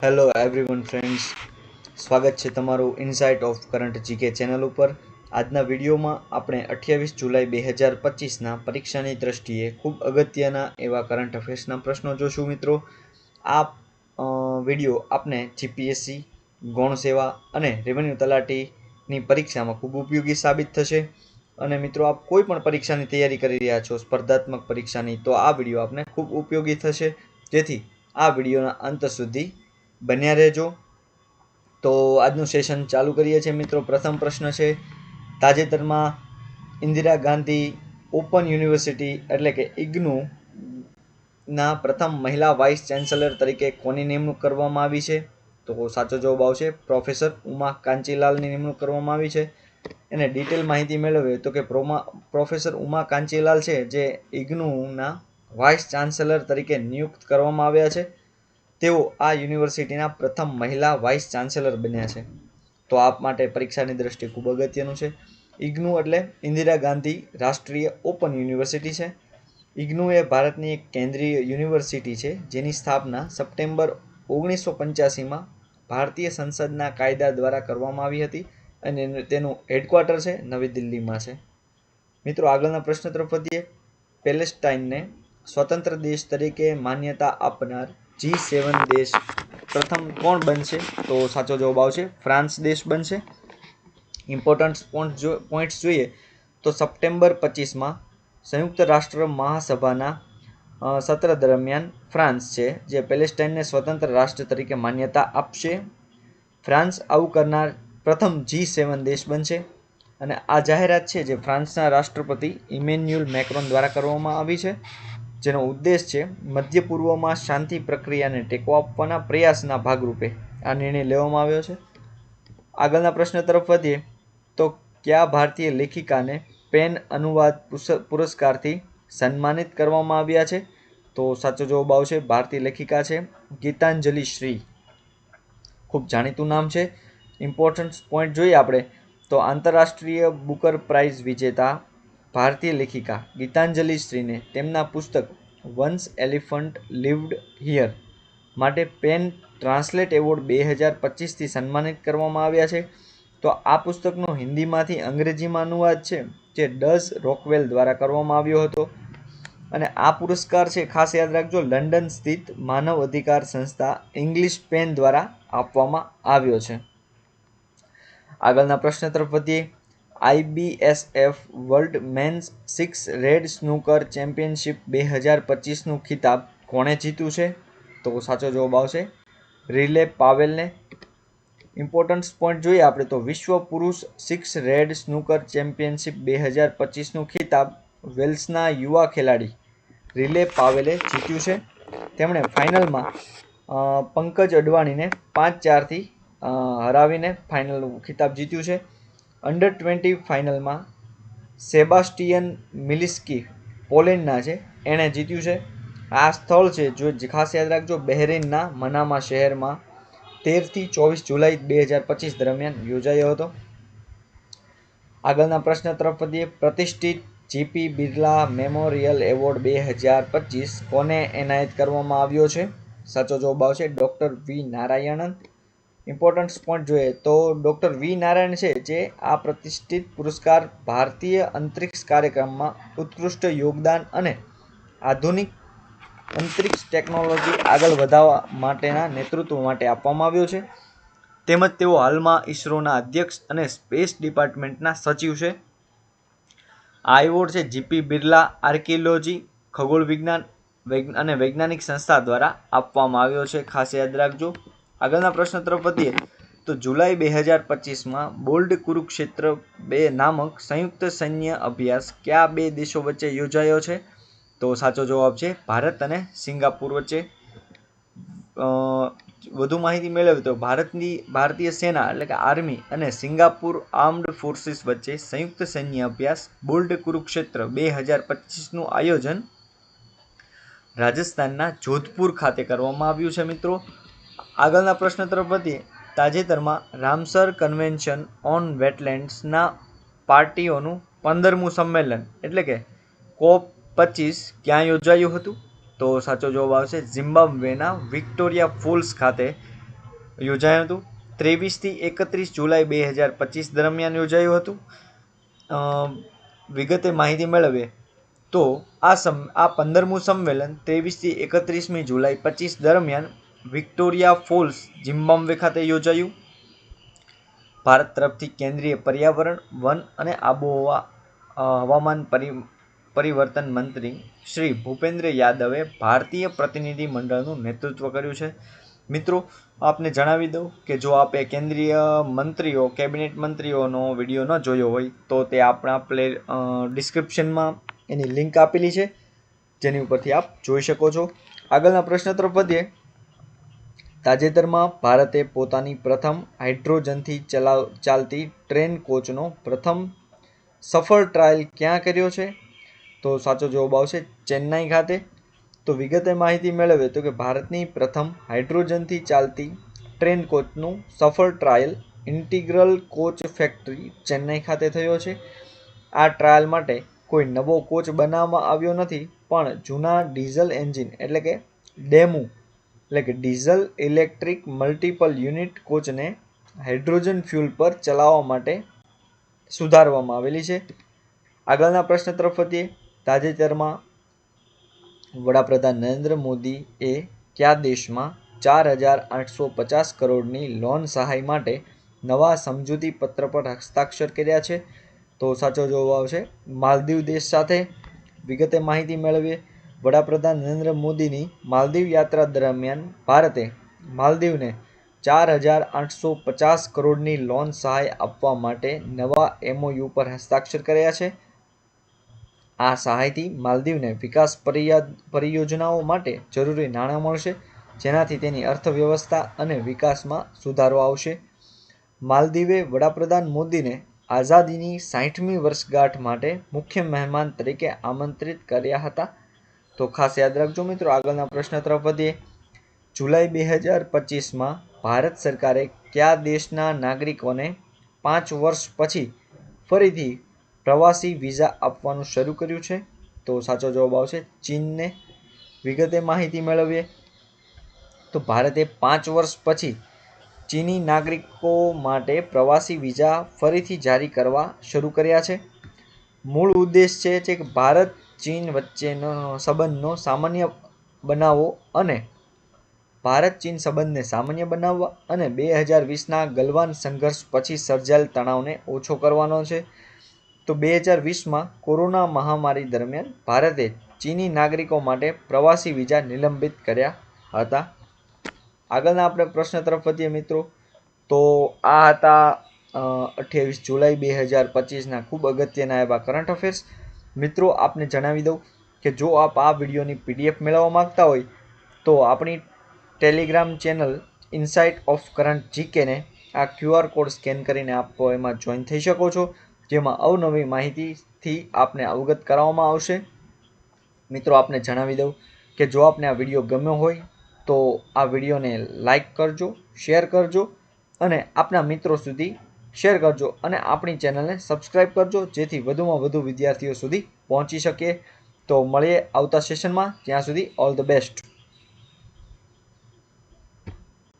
Hello everyone friends, સ્વાગત છે તમારું insight of current GK channel ઉપર। આજના વિડીયોમાં આપણે 28 જુલાઈ 2025ના પરીક્ષાની દ્રષ્ટિએ ખૂબ અગત્યના એવા કરંટ અફેર્સના પ્રશ્નો જોશું મિત્રો। આ વિડીયો આપને જીપીએસસી, ગૌણ સેવા અને રેવન્યુ તલાટીની પરીક્ષામાં ખૂબ ઉપયોગી સાબિત થશે। અને મિત્રો આપ કોઈ પણ પરીક્ષાની તૈયારી કરી રહ્યા છો, સ્પર્ધાત્મક પરીક્ષાની, તો આ વિડીયો આપને ખૂબ ઉપયોગી થશે। જેથી આ વિડીયોના અંત સુધી બન્યા રહેજો। તો આજનું સેશન ચાલુ કરીએ છીએ મિત્રો। પ્રથમ પ્રશ્ન છે, તાજેતરમાં ઇન્દિરા ગાંધી ઓપન યુનિવર્સિટી એટલે કે ઇગ્નુ ના પ્રથમ મહિલા વાઇસ ચાન્સેલર તરીકે કોની નિમણૂક કરવામાં આવી છે? તો સાચો જવાબ આવશે પ્રોફેસર ઉમા કાંચીલાલની નિમણૂક કરવામાં આવી છે। એને ડિટેલ માહિતી મેળવીએ તો કે પ્રોફેસર ઉમા કાંચીલાલ છે જે ઇગ્નુના વાઇસ ચાન્સેલર તરીકે નિયુક્ત કરવામાં આવ્યા છે। તેઓ આ યુનિવર્સિટીના પ્રથમ મહિલા વાઇસ ચાન્સેલર બન્યા છે। તો આપ માટે પરીક્ષાની દ્રષ્ટિએ ખૂબ અગત્યનું છે। ઇગ્નુ એટલે ઇન્દિરા ગાંધી રાષ્ટ્રીય ઓપન યુનિવર્સિટી છે। ઇગ્નુ એ ભારતની એક કેન્દ્રીય યુનિવર્સિટી છે જેની સ્થાપના સપ્ટેમ્બર 1985માં ભારતીય સંસદના કાયદા દ્વારા કરવામાં આવી હતી અને તેનું હેડક્વાર્ટર છે નવી દિલ્હીમાં છે। મિત્રો આગળના પ્રશ્ન તરફ વધીએ। પેલેસ્ટાઇનને સ્વતંત્ર દેશ તરીકે માન્યતા આપનાર G7 દેશ પ્રથમ કોણ બનશે? તો સાચો જવાબ આવશે ફ્રાન્સ દેશ બનશે। ઇમ્પોર્ટન્ટ પોઈન્ટ્સ જોઈએ તો સપ્ટેમ્બર 25માં સંયુક્ત રાષ્ટ્ર મહાસભાના સત્ર દરમિયાન ફ્રાન્સ છે જે પેલેસ્ટાઇનને સ્વતંત્ર રાષ્ટ્ર તરીકે માન્યતા આપશે। ફ્રાન્સ આવું કરનાર પ્રથમ G7 દેશ બનશે અને આ જાહેરાત છે જે ફ્રાન્સના રાષ્ટ્રપતિ ઇમેન્યુઅલ મેક્રોન દ્વારા કરવામાં આવી છે, જેનો ઉદ્દેશ છે મધ્ય પૂર્વમાં શાંતિ પ્રક્રિયાને ટેકો આપવાના પ્રયાસના ભાગરૂપે આ નિર્ણય લેવામાં આવ્યો છે। આગળના પ્રશ્ન તરફ વધીએ તો કયા ભારતીય લેખિકાને પેન અનુવાદ પુરસ્કારથી સન્માનિત કરવામાં આવ્યા છે? તો સાચો જવાબ આવશે ભારતીય લેખિકા છે ગીતાંજલિ શ્રી। ખૂબ જાણીતું નામ છે। ઇમ્પોર્ટન્ટ પોઈન્ટ જોઈએ આપણે તો આંતરરાષ્ટ્રીય બુકર પ્રાઇઝ વિજેતા ભારતીય લેખિકા ગીતાંજલિ શ્રીને તેમના પુસ્તક વન્સ એલિફન્ટ લિવ્ડ હિયર માટે પેન ટ્રાન્સલેટ એવોર્ડ 2025થી સન્માનિત કરવામાં આવ્યા છે। તો આ પુસ્તકનો હિન્દીમાંથી અંગ્રેજીમાં અનુવાદ છે જે ડઝ રોકવેલ દ્વારા કરવામાં આવ્યો હતો અને આ પુરસ્કાર છે, ખાસ યાદ રાખજો, લંડન સ્થિત માનવ અધિકાર સંસ્થા ઇંગ્લિશ પેન દ્વારા આપવામાં આવ્યો છે। આગળના પ્રશ્ન તરફ વધીએ। IBSF world men's 6 red snooker championship 2025નું ખિતાબ કોણે જીત્યું છે? તો સાચો જવાબ આવશે રિલે પાવેલને। ઇમ્પોર્ટન્ટ પોઈન્ટ જોઈએ આપણે તો વિશ્વ પુરુષ 6 રેડ સ્નૂકર ચેમ્પિયનશિપ 2025નું ખિતાબ વેલ્સના યુવા ખેલાડી રિલે પાવેલે જીત્યું છે। તેમણે ફાઇનલમાં પંકજ અડવાણીને 5-4થી હરાવીને ફાઇનલ ખિતાબ જીત્યું છે। અંડર 20 ફાઇનલમાં સેબાસ્ટિયન મિલિસ્કી પોલેન્ડના છે એણે જીત્યું છે। આ સ્થળ છે જો ખાસ યાદ રાખજો બહેરીનના મનામા શહેરમાં 13થી 24 જુલાઈ 2025 દરમિયાન યોજાયો હતો। આગળના પ્રશ્ન તરફ વધીએ। પ્રતિષ્ઠિત જીપી બિરલા મેમોરિયલ એવોર્ડ 2025 કોને એનાયત કરવામાં આવ્યો છે? સાચો જવાબ આવશે doctor V Narayanan. Important point જોઈએ તો ડૉક્ટર વી નારાયણ છે જે આ પ્રતિષ્ઠિત પુરસ્કાર ભારતીય અંતરિક્ષ કાર્યક્રમમાં ઉત્કૃષ્ટ યોગદાન અને આધુનિક અંતરિક્ષ ટેકનોલોજી આગળ વધારવા માટેના નેતૃત્વ માટે આપવામાં આવ્યો છે, તેમજ તેઓ હાલમાં ઇસરોના અધ્યક્ષ અને સ્પેસ ડિપાર્ટમેન્ટના સચિવ છે। આ એવોર્ડ છે જીપી બિરલા આર્કિયોલોજી, ખગોળ વિજ્ઞાન અને વૈજ્ઞાનિક સંસ્થા દ્વારા આપવામાં આવ્યો છે, ખાસ યાદ રાખજો। આગળના પ્રશ્ન તરફ વધીએ તો જુલાઈ 2025માં બોલ્ડ કુરુક્ષેત્ર 2 નામક સંયુક્ત સૈન્ય અભ્યાસ કયા બે દેશો વચ્ચે યોજાયો છે? તો સાચો જવાબ છે ભારત અને સિંગાપુર વચ્ચે। વધુ માહિતી મેળવીએ તો ભારતીય સેના એટલે કે આર્મી અને સિંગાપુર આર્મ્ડ ફોર્સિસ વચ્ચે સંયુક્ત સૈન્ય અભ્યાસ બોલ્ડ કુરુક્ષેત્ર 2025નું આયોજન રાજસ્થાનના જોધપુર ખાતે કરવામાં આવ્યું છે મિત્રો। આગળના પ્રશ્ન તરફ વધીએ। તાજેતરમાં રામસર કન્વેન્શન ઓન વેટલેન્ડ્સના પાર્ટીઓનું 15મું સંમેલન એટલે કે COP25 ક્યાં યોજાયું હતું? તો સાચો જવાબ આવશે ઝિમ્બાબ્વેના વિક્ટોરિયા ફોલ્સ ખાતે યોજાયું હતું. 23 થી 31 જુલાઈ 2025 દરમિયાન યોજાયું હતું. વિગતે માહિતી મેળવીએ તો આ 15મું સંમેલન 23 થી 31મી જુલાઈ 25 દરમિયાન વિક્ટોરિયા ફોલ્સ, ઝિમ્બાબ્વે ખાતે યોજાયું. ભારત તરફથી કેન્દ્રીય પર્યાવરણ, વન અને હવામાન પરિવર્તન મંત્રી શ્રી ભૂપેન્દ્ર યાદવે ભારતીય પ્રતિનિધિ મંડળનું નેતૃત્વ કર્યું છે. મિત્રો, આપને જણાવી દઉં કે જો આપે કેન્દ્રીય મંત્રીઓ, કેબિનેટ મંત્રીઓનો વિડીયો ન જોયો હોય તો તે આપણા ડિસ્ક્રિપ્શનમાં એની લિંક આપેલી છે, જેની ઉપરથી આપ જોઈ શકો છો. આગળના પ્રશ્ન તરફ વધીએ. તાજેતરમાં ભારતે પોતાની પ્રથમ હાઇડ્રોજનથી ચાલતી ટ્રેન કોચનો પ્રથમ સફળ ટ્રાયલ ક્યાં કર્યો છે? તો સાચો જવાબ આવશે ચેન્નાઈ ખાતે. તો વિગતે માહિતી મેળવે તો કે ભારતની પ્રથમ હાઇડ્રોજનથી ચાલતી ટ્રેન કોચનું સફળ trial integral coach factory Chennai ખાતે થયો છે. આ ટ્રાયલ માટે કોઈ નવો કોચ બનાવવામાં આવ્યો નથી, પણ જૂના ડીઝલ એન્જિન એટલે કે ડેમુ એટલે કે ડીઝલ ઇલેક્ટ્રિક મલ્ટિપલ યુનિટ કોચને હાઇડ્રોજન ફ્યુલ પર ચલાવવા માટે સુધારવામાં આવેલી છે. આગળના પ્રશ્ન તરફ વધીએ. તાજેતરમાં વડાપ્રધાન નરેન્દ્ર મોદીએ કયા દેશમાં 4,850 કરોડની લોન સહાય માટે નવા સમજૂતી પત્ર પર હસ્તાક્ષર કર્યા છે? તો સાચો જવાબ આવશે માલદીવ દેશ સાથે. વિગતે માહિતી મેળવીએ. વડાપ્રધાન નરેન્દ્ર મોદીની માલદીવ યાત્રા દરમિયાન ભારતે માલદીવને 4,850 કરોડની લોન સહાય આપવા માટે નવા MOU પર હસ્તાક્ષર કર્યા છે. આ સહાયથી માલદીવને વિકાસ પરિયોજનાઓ માટે જરૂરી નાણાં મળશે, જેનાથી તેની અર્થવ્યવસ્થા અને વિકાસમાં સુધારો આવશે. માલદીવે વડાપ્રધાન મોદીને આઝાદીની 60મી વર્ષગાંઠ માટે મુખ્ય મહેમાન તરીકે આમંત્રિત કર્યા હતા. તો ખાસ યાદ રાખજો મિત્રો. આગળના પ્રશ્ન તરફ વધીએ. જુલાઈ 2025માં ભારત સરકારે કયા દેશના નાગરિકોને 5 વર્ષ પછી ફરીથી પ્રવાસી વિઝા આપવાનું શરૂ કર્યું છે? તો સાચો જવાબ આવશે ચીનને. વિગતે માહિતી મેળવીએ તો ભારતે 5 વર્ષ પછી ચીની નાગરિકો માટે પ્રવાસી વિઝા ફરીથી જારી કરવા શરૂ કર્યા છે. મૂળ ઉદ્દેશ છે કે ભારત ચીન વચ્ચેનો સંબંધનો સામાન્ય બનાવવો અને ભારત-ચીન સંબંધને સામાન્ય બનાવવા અને 2020ના ગલવાન સંઘર્ષ પછી સર્જાયેલ તણાવને ઓછો કરવાનો છે. તો 2020માં કોરોના મહામારી દરમિયાન ભારતે ચીની નાગરિકો માટે પ્રવાસી વિઝા નિલંબિત કર્યા હતા. આગળના આપણે પ્રશ્ન તરફ વધીએ મિત્રો. તો આ હતા 28 જુલાઈ 2025ના ખૂબ અગત્યના એવા કરંટ અફેર્સ. મિત્રો, આપને જણાવી દઉં કે જો આપ આ વિડીયોની PDF મેળવવા માંગતા હોય તો આપણી Telegram channel insight of current જીકેને આ QR કોડ સ્કેન કરીને આપ એમાં જોઈન થઈ શકો છો, જેમાં અવનવી માહિતીથી આપને અવગત કરાવવામાં આવશે. મિત્રો, આપને જણાવી દઉં કે જો આપને આ વિડીયો ગમ્યો હોય તો આ વિડીયોને લાઈક કરજો, શેર કરજો અને આપના મિત્રો સુધી શેર કરજો અને આપણી ચેનલને સબસ્ક્રાઈબ કરજો, જેથી વધુમાં વધુ વિદ્યાર્થીઓ સુધી પહોંચી શકે. તો મળીએ આવતા સેશનમાં. ત્યાં સુધી ઓલ ધ બેસ્ટ.